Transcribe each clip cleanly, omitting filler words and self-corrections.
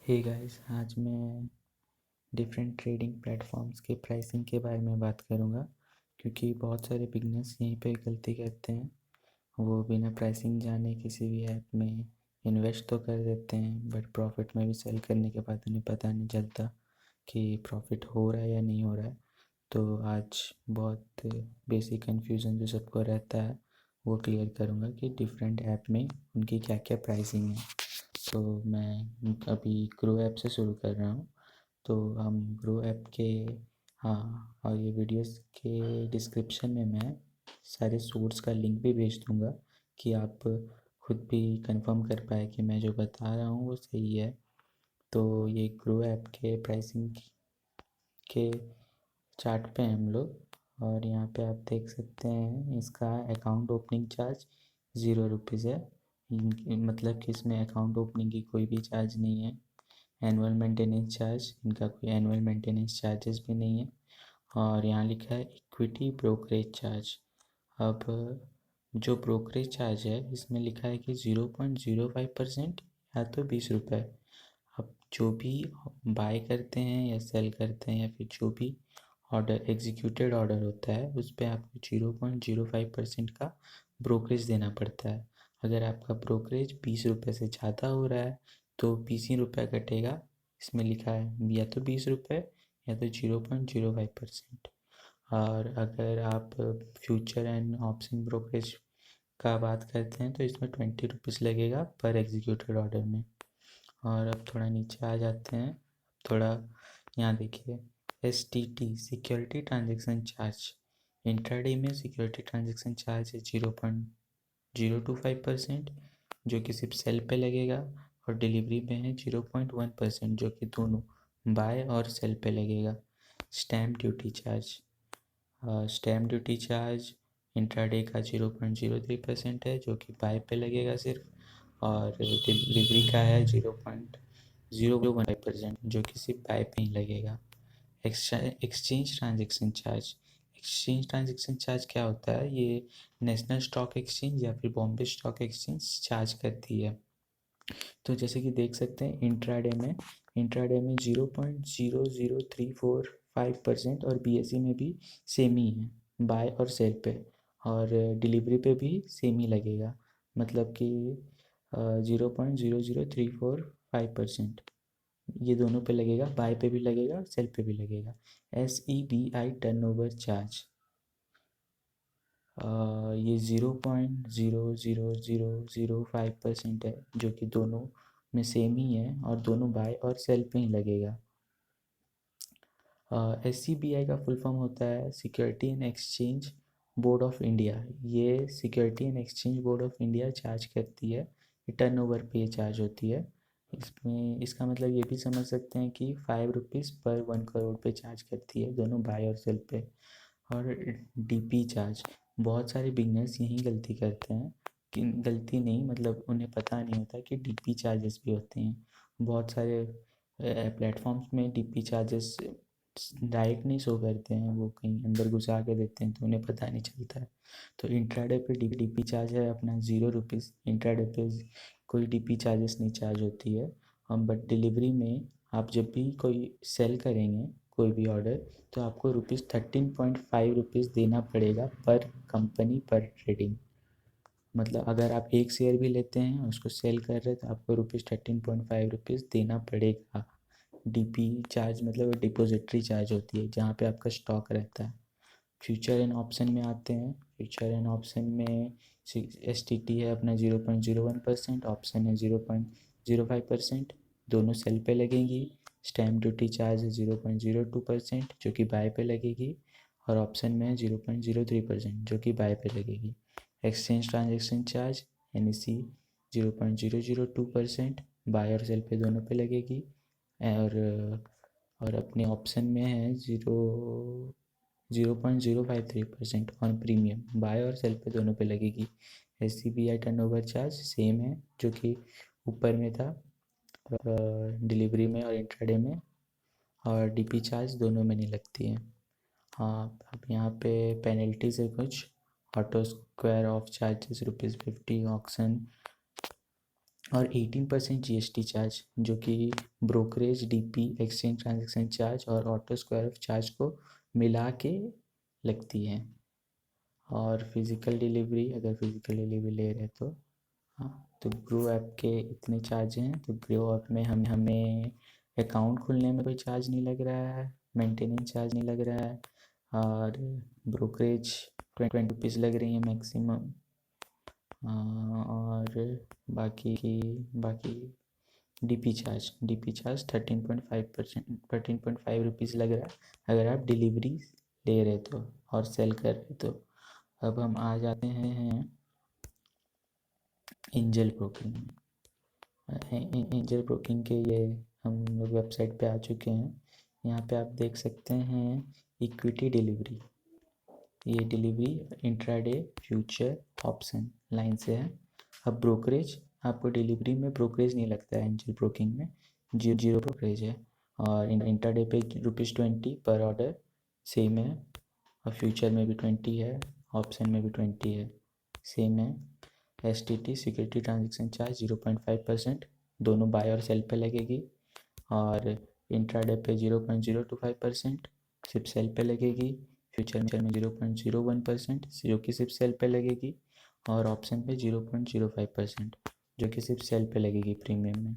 Hey guys, आज मैं different trading platforms के प्राइसिंग के बारे में बात करूँगा क्योंकि बहुत सारे बिगनर्स यहीं पे गलती करते हैं। वो बिना प्राइसिंग जाने किसी भी ऐप में इन्वेस्ट तो कर देते हैं, बट प्रॉफिट में भी सेल करने के बाद उन्हें पता नहीं चलता कि प्रॉफिट हो रहा है या नहीं हो रहा है। तो आज बहुत बेसिक कन्फ्यूज़न जो सबको रहता है वो क्लियर करूँगा कि डिफरेंट ऐप में उनकी क्या क्या प्राइसिंग है। तो मैं अभी ग्रो ऐप से शुरू कर रहा हूँ। तो हम ग्रो ऐप के, हाँ, और ये वीडियोस के डिस्क्रिप्शन में मैं सारे सोर्स का लिंक भी भेज दूँगा कि आप खुद भी कंफर्म कर पाए कि मैं जो बता रहा हूँ वो सही है। तो ये ग्रो ऐप के प्राइसिंग के चार्ट पे हैं हम लोग, और यहाँ पे आप देख सकते हैं इसका अकाउंट ओपनिंग चार्ज 0 रुपीज़ है। मतलब कि इसमें अकाउंट ओपनिंग की कोई भी चार्ज नहीं है। एनुअल मेंटेनेंस चार्ज, इनका कोई एनुअल मेंटेनेंस चार्जेस भी नहीं है। और यहाँ लिखा है इक्विटी ब्रोकरेज चार्ज। अब जो ब्रोकरेज चार्ज है इसमें लिखा है कि 0.05% या तो 20 रुपये। अब जो भी बाय करते हैं या सेल करते हैं या फिर जो भी ऑर्डर एग्जीक्यूटेड ऑर्डर होता है उस पर आपको 0.05% का ब्रोकरेज देना पड़ता है। अगर आपका ब्रोकरेज 20 रुपये से ज़्यादा हो रहा है तो 20 ही रुपये कटेगा। इसमें लिखा है या तो 20 रुपये या तो 0.05%। और अगर आप फ्यूचर एंड ऑप्शन ब्रोकरेज का बात करते हैं तो इसमें 20 रुपीज़ लगेगा पर एग्जीक्यूटेड ऑर्डर में। और अब थोड़ा नीचे आ जाते हैं। थोड़ा यहाँ देखिए, STT security transaction charge. Intraday में सिक्योरिटी ट्रांजेक्शन चार्ज है 0.025%, जो कि सिर्फ सेल पे लगेगा। और डिलीवरी में है 0.1%, जो कि दोनों बाय और सेल पे लगेगा। Stamp duty charge, stamp duty charge intraday का 0.03% है, जो कि बाय पे लगेगा सिर्फ। और डिलीवरी का है 0.015%, जो कि सिर्फ बाय पे ही लगेगा। Exchange transaction charge. Exchange transaction charge क्या होता है? ये नेशनल स्टॉक एक्सचेंज या फिर बॉम्बे स्टॉक एक्सचेंज चार्ज करती है। तो जैसे कि देख सकते हैं इंट्राडे में 0.00345% और BSE में भी सेम ही है, बाय और सेल पे। और डिलीवरी पे भी सेम ही लगेगा, मतलब कि 0.00345% ये दोनों पे लगेगा, बाय पे भी लगेगा और सेल पे भी लगेगा। SEBI टर्नओवर चार्ज, ये 0.00005% है, जो कि दोनों में सेम ही है और दोनों बाय और सेल पे ही लगेगा। SCBI का फुल फॉर्म होता है security and exchange board of India. ये security and exchange board of India charge करती है, टर्नओवर पे चार्ज होती है। इसमें इसका मतलब ये भी समझ सकते हैं कि 5 रुपीज़ पर 1 करोड़ पे चार्ज करती है, दोनों बाय और सेल पे। और DP चार्ज, बहुत सारे बिगनर्स यही गलती करते हैं कि गलती नहीं, मतलब उन्हें पता नहीं होता कि DP चार्जेस भी होते हैं। बहुत सारे प्लेटफॉर्म्स में DP चार्जेस डायरेक्ट नहीं शो करते हैं, वो कहीं अंदर घुसा के देते हैं तो उन्हें पता नहीं चलता है। तो इंट्राडे पे DP चार्ज है अपना 0 रुपीज़। इंट्राडे पे कोई DP चार्जेस नहीं चार्ज होती है। हम बट डिलीवरी में आप जब भी कोई सेल करेंगे कोई भी ऑर्डर, तो आपको ₹13.5 देना पड़ेगा पर कंपनी पर ट्रेडिंग। मतलब अगर आप एक शेयर भी लेते हैं और उसको सेल कर रहे हैं तो आपको ₹13.5 देना पड़ेगा। DP चार्ज मतलब डिपॉजिटरी चार्ज होती है जहाँ पे आपका स्टॉक रहता है। फ्यूचर एंड ऑप्शन में आते हैं। फ्यूचर एंड ऑप्शन में STT है अपना 0.01%, ऑप्शन है 0.05%, दोनों सेल पे लगेंगी। स्टैम्प ड्यूटी चार्ज है 0.02%, जो कि बाय पे लगेगी। और ऑप्शन में है 0.03%, जो कि बाय पे लगेगी। Exchange transaction charge NEC 0.002%, buy और सेल पे दोनों पे लगेगी। और अपने ऑप्शन में है 0.053% ऑन प्रीमियम, बाय और सेल पे दोनों पे लगेगी। SCBI टर्नओवर चार्ज सेम है जो कि ऊपर में था डिलीवरी में और इंट्राडे में। और DP चार्ज दोनों में नहीं लगती है। हाँ, अब यहाँ पे पेनल्टीज है कुछ। Auto square of charges ₹50, auction और 18% GST चार्ज, जो कि brokerage, DP, exchange transaction charge और ऑटो स्क्वायर ऑफ चार्ज को मिला के लगती है। और फिज़िकल डिलीवरी, अगर फिज़िकल डिलीवरी ले रहे तो हाँ, तो ग्रो ऐप के इतने चार्ज हैं। तो ग्रो ऐप में हमें अकाउंट खोलने में कोई चार्ज नहीं लग रहा है, मेंटेनेंस चार्ज नहीं लग रहा है, और ब्रोकरेज 20 रुपीज़ लग रही है मैक्सिमम। और बाकी DP चार्ज 13.5 रुपीज़ लग रहा है अगर आप डिलीवरी ले रहे तो और सेल कर रहे तो। अब हम आ जाते हैं एंजल ब्रोकिंग में। एंजल ब्रोकिंग के ये हम लोग वेबसाइट पे आ चुके हैं। यहाँ पे आप देख सकते हैं इक्विटी डिलीवरी, ये delivery intraday future option line से है। अब ब्रोकरेज, आपको डिलीवरी में ब्रोकरेज नहीं लगता है एंजल ब्रोकिंग में, जीरो ब्रोकरेज है। और इंट्राडे पे ₹20 पर ऑर्डर सेम है, और फ्यूचर में भी 20 है, ऑप्शन में भी 20 है, सेम है। STT सिक्योरिटी ट्रांजेक्शन चार्ज 0.5%, दोनों बाय और सेल पे लगेगी। और इंट्राडे पे 0.025% सिर्फ सेल पे लगेगी। फ्यूचर में 0.01% जो कि सिर्फ सेल पे लगेगी। और ऑप्शन पे 0.05% जो कि सिर्फ सेल पे लगेगी प्रीमियम में।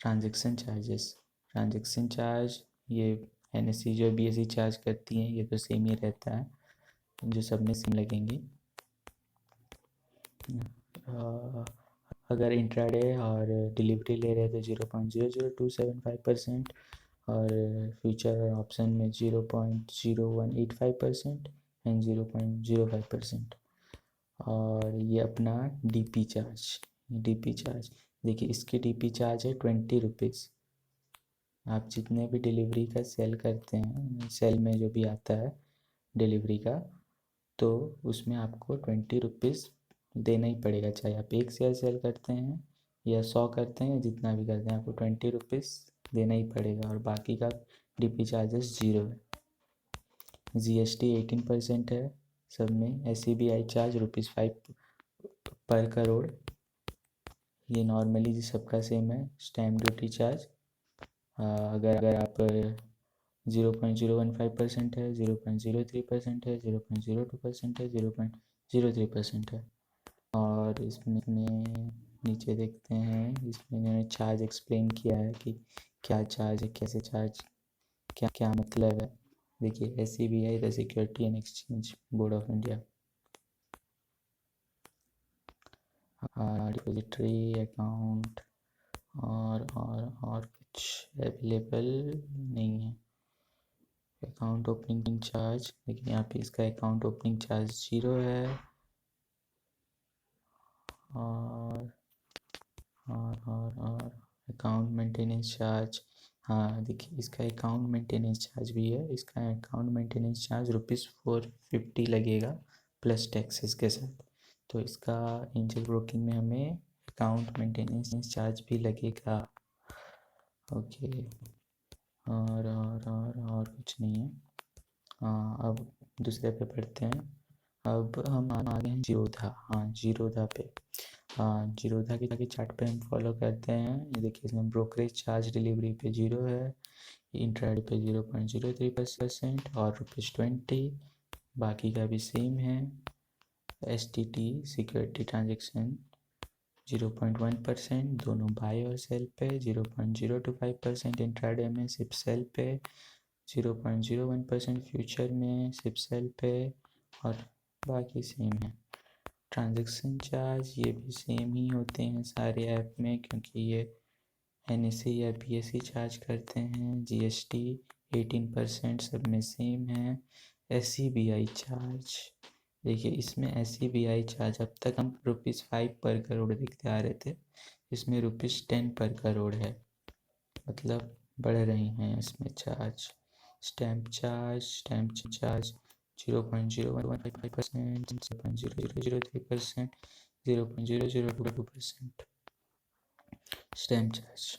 ट्रांजेक्शन चार्ज ये NSE जो BSE चार्ज करती हैं, ये तो सेम ही रहता है, जो सब में सेम लगेंगी। अगर इंट्राडे और डिलीवरी ले रहे तो 0.00275% और फ्यूचर और ऑप्शन में 0.0185% एंड 0.05%। और ये अपना DP चार्ज देखिए, इसकी DP चार्ज है 20 रुपीज़। आप जितने भी डिलीवरी का सेल करते हैं, सेल में जो भी आता है डिलीवरी का, तो उसमें आपको 20 रुपीज़ देना ही पड़ेगा, चाहे आप एक शेयर सेल करते हैं या 100 करते हैं, जितना भी करते हैं आपको 20 रुपीज़ देना ही पड़ेगा। और बाकी का DP चार्जेस 0 है। GST 18% है सब में। SEBI चार्ज ₹5 पर करोड़, ये नॉर्मली सबका सेम है। स्टैम्प ड्यूटी चार्ज अगर आप 0.015% है, 0.03% है, 0.02% है, 0.03% है। और इसमें नीचे देखते हैं, इसमें इन्होंने चार्ज एक्सप्लेन किया है कि क्या चार्ज है, कैसे चार्ज, क्या क्या मतलब है। देखिए, SEBI the security and exchange board of India. Depository account और कुछ अवेलेबल नहीं है। अकाउंट ओपनिंग चार्ज, लेकिन यहाँ पे इसका अकाउंट ओपनिंग चार्ज 0 है। और अकाउंट मेंटेनेंस चार्ज, हाँ देखिए, इसका अकाउंट मेंटेनेंस चार्ज भी है। इसका अकाउंट मेंटेनेंस चार्ज ₹450 लगेगा प्लस टैक्सेस के साथ। तो इसका एंजल ब्रोकिंग में हमें अकाउंट मेंटेनेंस चार्ज भी लगेगा। ओके, और कुछ नहीं है। हाँ, अब दूसरे पे पढ़ते हैं। अब हम आ गए हैं जीरोधा। हाँ, जीरोधा पे, हाँ जीरोधा के चार्ट पे हम फॉलो करते हैं। ये देखिए, इसमें ब्रोकरेज चार्ज डिलीवरी पे 0 है, इंट्राडे पे 0.03% और ₹20। बाकी का भी सेम है। STT सिक्योरिटी ट्रांजेक्शन 0.1%, दोनों बाय और सेल पे। 0.025% इंट्राडे में सिर्फ सेल पे। 0.01% फ्यूचर में सिर्फ सेल पे, और बाकी सेम है। ट्रांजैक्शन चार्ज ये भी सेम ही होते हैं सारे ऐप में, क्योंकि ये NSE या BSE चार्ज करते हैं। GST 18% सब में सेम है। SEBI चार्ज, देखिए इसमें SEBI चार्ज अब तक हम ₹5 पर करोड़ देखते आ रहे थे, इसमें ₹10 पर करोड़ है, मतलब बढ़ रही हैं इसमें charge. Stamp charge 0.0155%, 0.0003%, 0.0022% stamp charge.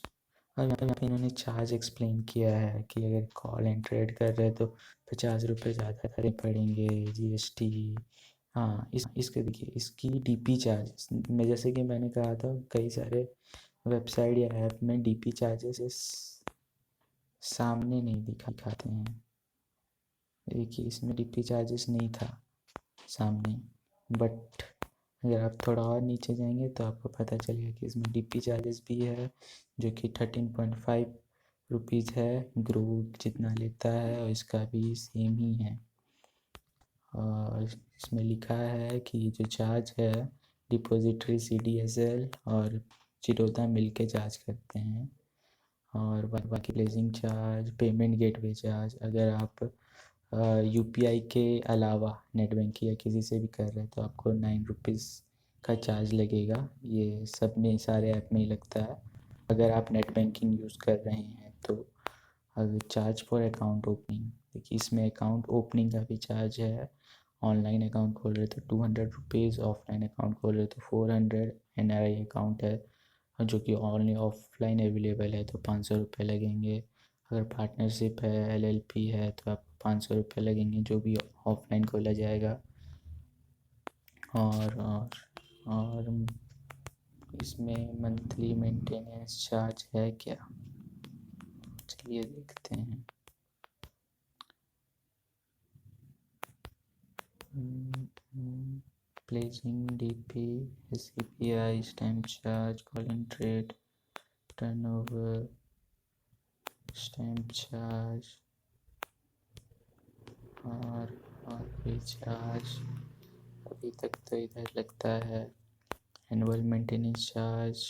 अब यहाँ पे इन्होंने चार्ज एक्सप्लेन किया है कि अगर कॉल एंड ट्रेड कर रहे हैं तो ₹50 ज़्यादा देने पड़ेंगे GST। हाँ, इसके देखिए इसकी डीपी चार्जेस में, जैसे कि मैंने कहा था कई सारे वेबसाइट या ऐप में डीपी चार्जेस सामने नहीं दिखाते हैं। देखिए इसमें डीपी चार्जेस नहीं था सामने, बट अगर आप थोड़ा और नीचे जाएंगे तो आपको पता चलेगा कि इसमें डीपी चार्जेस भी है, जो कि 13.5 रुपीज़ है। ग्रो जितना लेता है और इसका भी सेम ही है। और इसमें लिखा है कि जो चार्ज है डिपॉजिटरी CDSL और चिरोदा मिल के चार्ज करते हैं। और बाकी placing charge, payment gateway charge, अगर आप UPI के अलावा नेट बैंकिंग या किसी से भी कर रहे हैं तो आपको 9 रुपीज़ का चार्ज लगेगा। ये सब में सारे ऐप में ही लगता है। अगर आप नेट बैंकिंग यूज़ कर रहे हैं तो अगर चार्ज फॉर अकाउंट ओपनिंग, देखिए इसमें अकाउंट ओपनिंग का भी चार्ज है। ऑनलाइन अकाउंट खोल रहे तो 200 रुपीज़, ऑफलाइन अकाउंट खोल रहे तो 400। NRI अकाउंट है जो कि ओनली ऑफलाइन अवेलेबल है तो 500 रुपये लगेंगे। अगर पार्टनरशिप है, LLP है तो आपको 500 रुपये लगेंगे, जो भी ऑफलाइन खोला जाएगा। और इसमें मंथली मेंटेनेंस चार्ज है क्या, चलिए देखते हैं। Placing DP, CPI, stamp charge, calling trade, turnover, stamp charge और कोई चार्ज अभी तक तो इधर लगता है। Annual maintenance charge.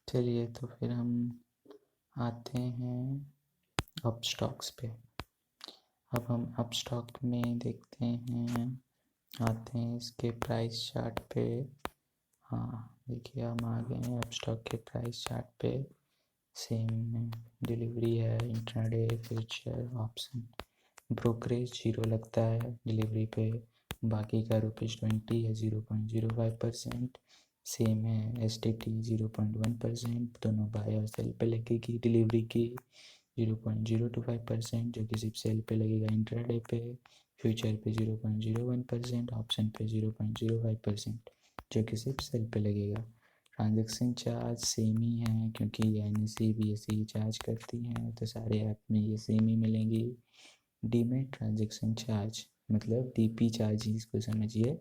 चलिए तो फिर हम आते हैं अपस्टॉक्स पे। अब हम अपस्टॉक में देखते हैं, आते हैं इसके प्राइस चार्ट पे। हाँ देखिए हम आ गए हैं अपस्टॉक के प्राइस चार्ट पे। सेम डिलीवरी है, इंट्राडे, फ्यूचर, ऑप्शन, ब्रोकरेज 0 लगता है डिलीवरी पे। बाकी का ₹20 है 0.05%। सेम है STT 0.1%। दोनों बाय और सेल पे लगेगी डिलीवरी की 0.025%, जो कि सिर्फ सेल पे लगेगा इंट्राडे पे। फ्यूचर पे 0.01%, ऑप्शन पे 0.05%, जो कि सिर्फ सेल पे लगेगा। ट्रांजैक्शन चार्ज सेम ही है क्योंकि ये NSE BSE चार्ज करती हैं तो सारे ऐप में ये सेम ही मिलेंगी। डीमेट ट्रांजैक्शन चार्ज मतलब DP चार्ज ही इसको समझिए।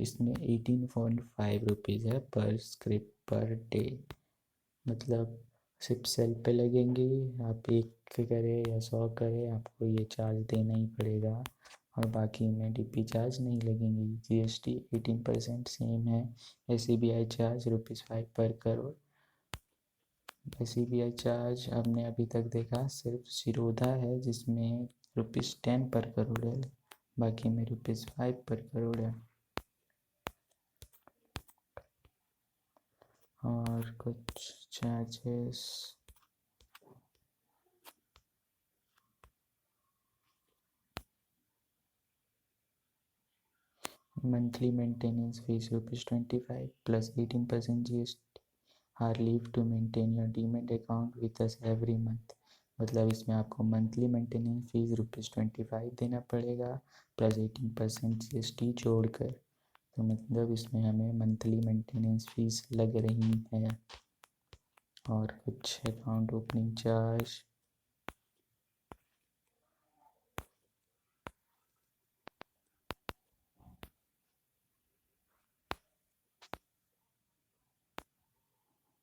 इसमें 18.5 रुपीज़ है पर स्क्रिप्ट पर डे, मतलब सिर्फ सेल पे लगेंगे। आप 1 करें या 100 करें आपको ये चार्ज देना ही पड़ेगा, और बाकी में DP चार्ज नहीं लगेंगी। GST 18% सेम है। SCBI चार्ज ₹5 पर करोड़। SCBI चार्ज हमने अभी तक देखा सिर्फ शिरोधा है जिसमें ₹10 पर करोड़ है, बाकी में ₹5 पर करोड़ है। और कुछ charges, monthly maintenance fees ₹25 plus 18% GST are leave to maintain your demat account with us every month. मतलब इसमें आपको मंथली मेंटेनेंस फीस ₹25 देना पड़ेगा प्लस 18% GST जोड़कर। तो मतलब इसमें हमें मंथली मेंटेनेंस फीस लग रही है। और कुछ अकाउंट ओपनिंग चार्ज,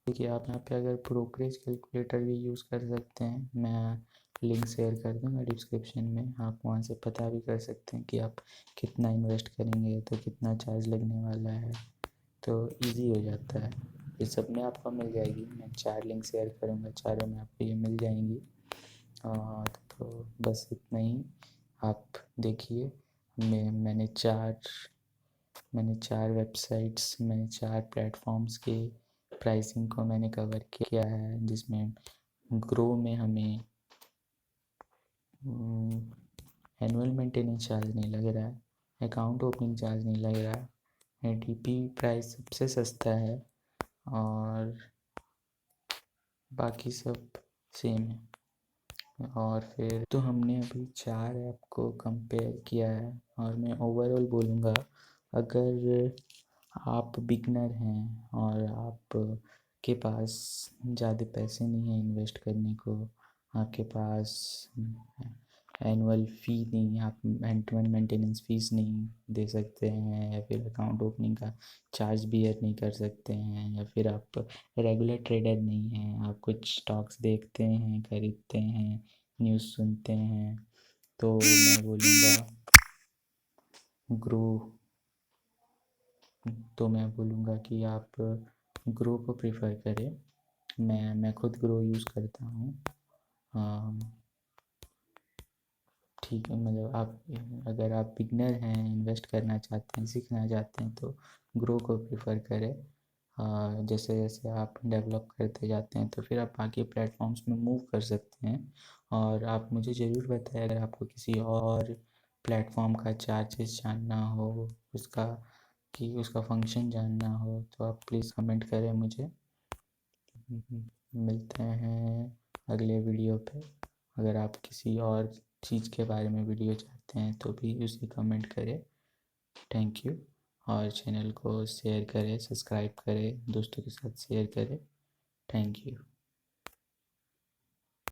देखिए आप यहाँ पे अगर ब्रोकरेज कैलकुलेटर भी यूज़ कर सकते हैं, मैं लिंक शेयर कर दूँगा डिस्क्रिप्शन में। आप वहाँ से पता भी कर सकते हैं कि आप कितना इन्वेस्ट करेंगे तो कितना चार्ज लगने वाला है, तो इजी हो जाता है। ये सब में आपको मिल जाएगी, मैं 4 लिंक शेयर करूँगा, चारों में आपको ये मिल जाएंगी। तो बस इतना ही। आप देखिए मैंने 4 वेबसाइट्स, मैंने 4 प्लेटफॉर्म्स के प्राइसिंग को मैंने कवर किया है, जिसमें ग्रो में हमें एनुअल मेंटेनेंस चार्ज नहीं लग रहा है, अकाउंट ओपनिंग चार्ज नहीं लग रहा है, DP प्राइस सबसे सस्ता है और बाकी सब सेम है। और फिर तो हमने अभी 4 ऐप को कंपेयर किया है और मैं ओवरऑल बोलूँगा, अगर आप बिगनर हैं और आप के पास ज़्यादा पैसे नहीं हैं इन्वेस्ट करने को, आपके पास एनुअल फ़ी नहीं, आप एंड वन मेंटेनेंस फ़ीस नहीं दे सकते हैं, या फिर अकाउंट ओपनिंग का चार्ज बियर नहीं कर सकते हैं, या फिर आप रेगुलर ट्रेडर नहीं हैं, आप कुछ स्टॉक्स देखते हैं, खरीदते हैं, न्यूज़ सुनते हैं, तो मैं बोलूँगा ग्रो तो मैं बोलूँगा कि आप ग्रो को प्रेफर करें। मैं खुद ग्रो यूज़ करता हूँ। ठीक है, मतलब आप अगर आप बिगनर हैं, इन्वेस्ट करना चाहते हैं, सीखना चाहते हैं, तो ग्रो को प्रेफर करें। जैसे जैसे आप डेवलप करते जाते हैं तो फिर आप बाकी प्लेटफॉर्म्स में मूव कर सकते हैं। और आप मुझे ज़रूर बताएं अगर आपको किसी और प्लेटफॉर्म का चार्जेस जानना हो, उसका कि उसका फंक्शन जानना हो, तो आप प्लीज़ कमेंट करें मुझे। मिलते हैं अगले वीडियो पे। अगर आप किसी और चीज़ के बारे में वीडियो चाहते हैं तो भी उसे कमेंट करें। Thank you. और चैनल को शेयर करें, सब्सक्राइब करें, दोस्तों के साथ शेयर करें। Thank you.